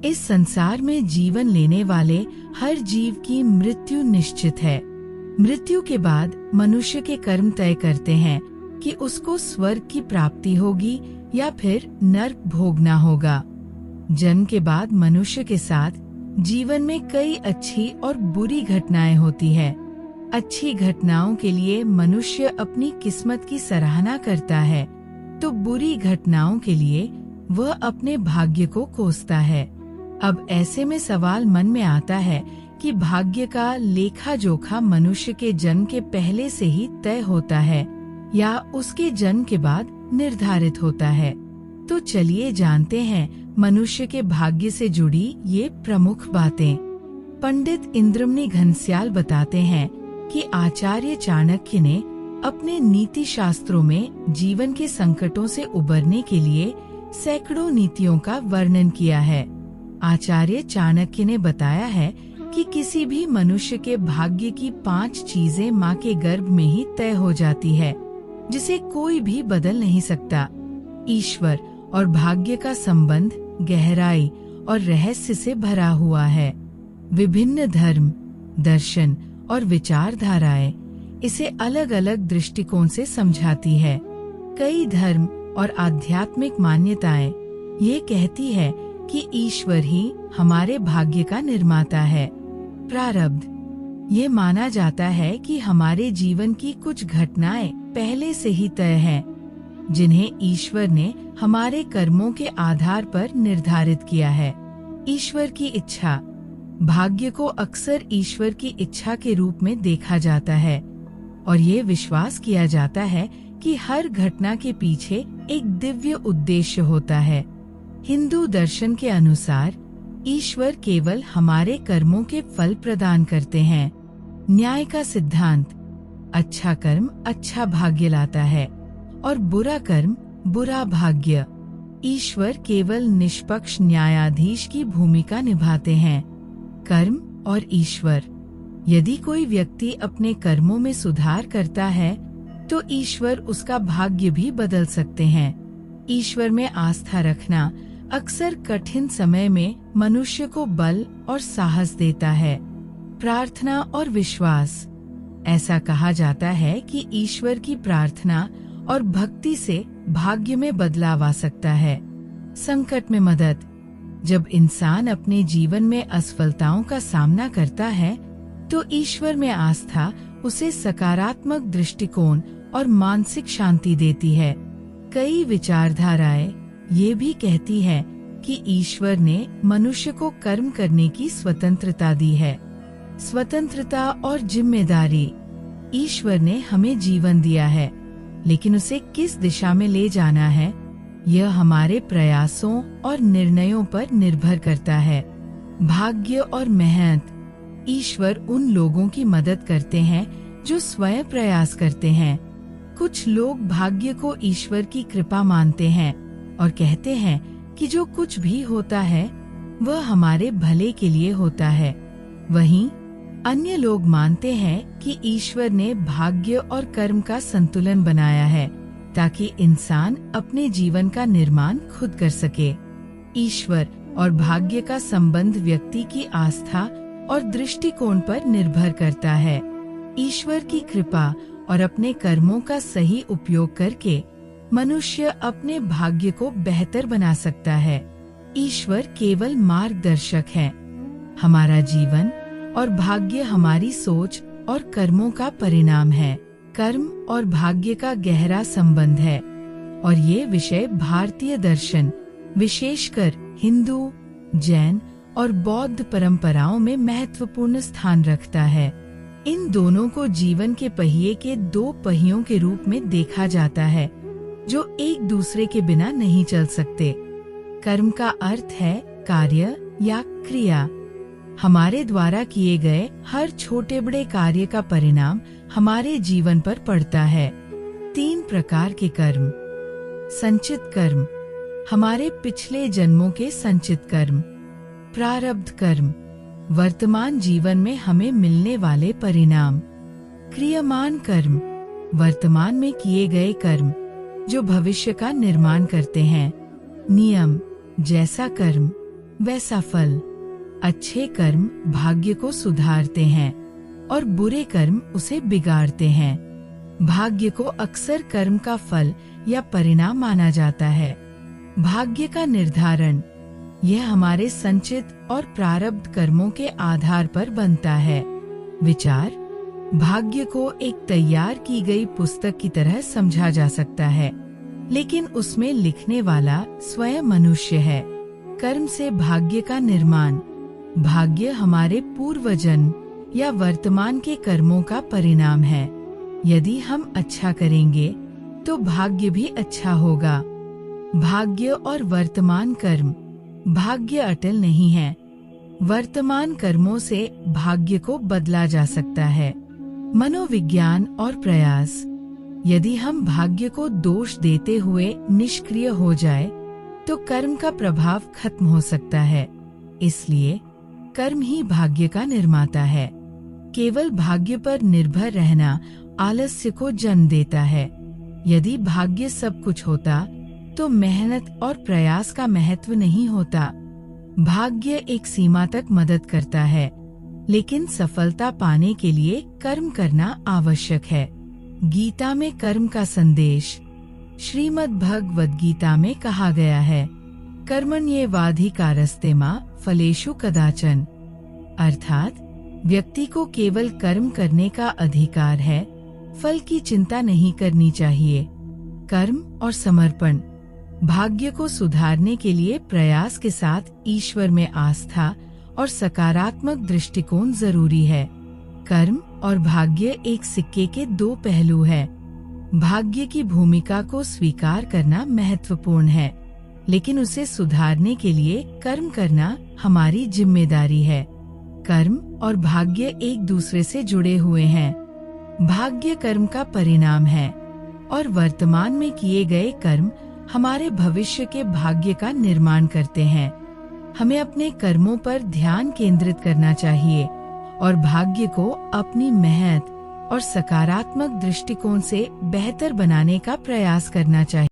इस संसार में जीवन लेने वाले हर जीव की मृत्यु निश्चित है। मृत्यु के बाद मनुष्य के कर्म तय करते हैं कि उसको स्वर्ग की प्राप्ति होगी या फिर नरक भोगना होगा। जन्म के बाद मनुष्य के साथ जीवन में कई अच्छी और बुरी घटनाएं होती है। अच्छी घटनाओं के लिए मनुष्य अपनी किस्मत की सराहना करता है, तो बुरी घटनाओं के लिए वह अपने भाग्य को कोसता है। अब ऐसे में सवाल मन में आता है कि भाग्य का लेखा जोखा मनुष्य के जन्म के पहले से ही तय होता है या उसके जन्म के बाद निर्धारित होता है। तो चलिए जानते हैं मनुष्य के भाग्य से जुड़ी ये प्रमुख बातें। पंडित इंद्रमणि घनश्याल बताते हैं कि आचार्य चाणक्य ने अपने नीति शास्त्रों में जीवन के संकटों से उबरने के लिए सैकड़ों नीतियों का वर्णन किया है। आचार्य चाणक्य ने बताया है कि किसी भी मनुष्य के भाग्य की 5 चीजें माँ के गर्भ में ही तय हो जाती है, जिसे कोई भी बदल नहीं सकता। ईश्वर और भाग्य का संबंध गहराई और रहस्य से भरा हुआ है। विभिन्न धर्म, दर्शन और विचारधाराएं इसे अलग अलग दृष्टिकोण से समझाती है। कई धर्म और आध्यात्मिक मान्यताएं ये कहती है कि ईश्वर ही हमारे भाग्य का निर्माता है। प्रारब्ध, ये माना जाता है कि हमारे जीवन की कुछ घटनाएं पहले से ही तय हैं, जिन्हें ईश्वर ने हमारे कर्मों के आधार पर निर्धारित किया है। ईश्वर की इच्छा, भाग्य को अक्सर ईश्वर की इच्छा के रूप में देखा जाता है और ये विश्वास किया जाता है कि हर घटना के पीछे एक दिव्य उद्देश्य होता है। हिंदू दर्शन के अनुसार ईश्वर केवल हमारे कर्मों के फल प्रदान करते हैं। न्याय का सिद्धांत, अच्छा कर्म अच्छा भाग्य लाता है और बुरा कर्म बुरा भाग्य। ईश्वर केवल निष्पक्ष न्यायाधीश की भूमिका निभाते हैं। कर्म और ईश्वर, यदि कोई व्यक्ति अपने कर्मों में सुधार करता है तो ईश्वर उसका भाग्य भी बदल सकते हैं। ईश्वर में आस्था रखना अक्सर कठिन समय में मनुष्य को बल और साहस देता है। प्रार्थना और विश्वास, ऐसा कहा जाता है कि ईश्वर की प्रार्थना और भक्ति से भाग्य में बदलाव आ सकता है। संकट में मदद, जब इंसान अपने जीवन में असफलताओं का सामना करता है तो ईश्वर में आस्था उसे सकारात्मक दृष्टिकोण और मानसिक शांति देती है। कई विचारधाराएं ये भी कहती है कि ईश्वर ने मनुष्य को कर्म करने की स्वतंत्रता दी है। स्वतंत्रता और जिम्मेदारी, ईश्वर ने हमें जीवन दिया है, लेकिन उसे किस दिशा में ले जाना है यह हमारे प्रयासों और निर्णयों पर निर्भर करता है। भाग्य और मेहनत, ईश्वर उन लोगों की मदद करते हैं जो स्वयं प्रयास करते हैं। कुछ लोग भाग्य को ईश्वर की कृपा मानते हैं और कहते हैं कि जो कुछ भी होता है वह हमारे भले के लिए होता है। वहीं अन्य लोग मानते हैं कि ईश्वर ने भाग्य और कर्म का संतुलन बनाया है ताकि इंसान अपने जीवन का निर्माण खुद कर सके। ईश्वर और भाग्य का संबंध व्यक्ति की आस्था और दृष्टिकोण पर निर्भर करता है। ईश्वर की कृपा और अपने कर्मों का सही उपयोग करके मनुष्य अपने भाग्य को बेहतर बना सकता है। ईश्वर केवल मार्गदर्शक है। हमारा जीवन और भाग्य हमारी सोच और कर्मों का परिणाम है। कर्म और भाग्य का गहरा संबंध है और ये विषय भारतीय दर्शन, विशेषकर हिंदू, जैन और बौद्ध परंपराओं में महत्वपूर्ण स्थान रखता है। इन दोनों को जीवन के पहिए के 2 पहियों के रूप में देखा जाता है जो एक दूसरे के बिना नहीं चल सकते। कर्म का अर्थ है कार्य या क्रिया। हमारे द्वारा किए गए हर छोटे बड़े कार्य का परिणाम हमारे जीवन पर पड़ता है। 3 प्रकार के कर्म। संचित कर्म, हमारे पिछले जन्मों के संचित कर्म। प्रारब्ध कर्म, वर्तमान जीवन में हमें मिलने वाले परिणाम। क्रियमान कर्म, वर्तमान में किए गए कर्म जो भविष्य का निर्माण करते हैं। नियम, जैसा कर्म वैसा फल। अच्छे कर्म भाग्य को सुधारते हैं और बुरे कर्म उसे बिगाड़ते हैं। भाग्य को अक्सर कर्म का फल या परिणाम माना जाता है। भाग्य का निर्धारण यह हमारे संचित और प्रारब्ध कर्मों के आधार पर बनता है। विचार भाग्य को एक तैयार की गई पुस्तक की तरह समझा जा सकता है, लेकिन उसमें लिखने वाला स्वयं मनुष्य है। कर्म से भाग्य का निर्माण। भाग्य हमारे पूर्व जन्म या वर्तमान के कर्मों का परिणाम है। यदि हम अच्छा करेंगे तो भाग्य भी अच्छा होगा। भाग्य और वर्तमान कर्म। भाग्य अटल नहीं है। वर्तमान कर्मों से भाग्य को बदला जा सकता है। मनोविज्ञान और प्रयास। यदि हम भाग्य को दोष देते हुए निष्क्रिय हो जाए तो कर्म का प्रभाव खत्म हो सकता है। इसलिए कर्म ही भाग्य का निर्माता है। केवल भाग्य पर निर्भर रहना आलस्य को जन्म देता है। यदि भाग्य सब कुछ होता तो मेहनत और प्रयास का महत्व नहीं होता। भाग्य एक सीमा तक मदद करता है, लेकिन सफलता पाने के लिए कर्म करना आवश्यक है। गीता में कर्म का संदेश। श्रीमद् भगवद गीता में कहा गया है, कर्मण्येवाधिकारस्ते मा फलेषु कदाचन। अर्थात व्यक्ति को केवल कर्म करने का अधिकार है, फल की चिंता नहीं करनी चाहिए। कर्म और समर्पण। भाग्य को सुधारने के लिए प्रयास के साथ ईश्वर में आस्था और सकारात्मक दृष्टिकोण जरूरी है। कर्म और भाग्य एक सिक्के के दो पहलू हैं। भाग्य की भूमिका को स्वीकार करना महत्वपूर्ण है, लेकिन उसे सुधारने के लिए कर्म करना हमारी जिम्मेदारी है। कर्म और भाग्य एक दूसरे से जुड़े हुए हैं। भाग्य कर्म का परिणाम है और वर्तमान में किए गए कर्म हमारे भविष्य के भाग्य का निर्माण करते हैं। हमें अपने कर्मों पर ध्यान केंद्रित करना चाहिए और भाग्य को अपनी मेहनत और सकारात्मक दृष्टिकोण से बेहतर बनाने का प्रयास करना चाहिए।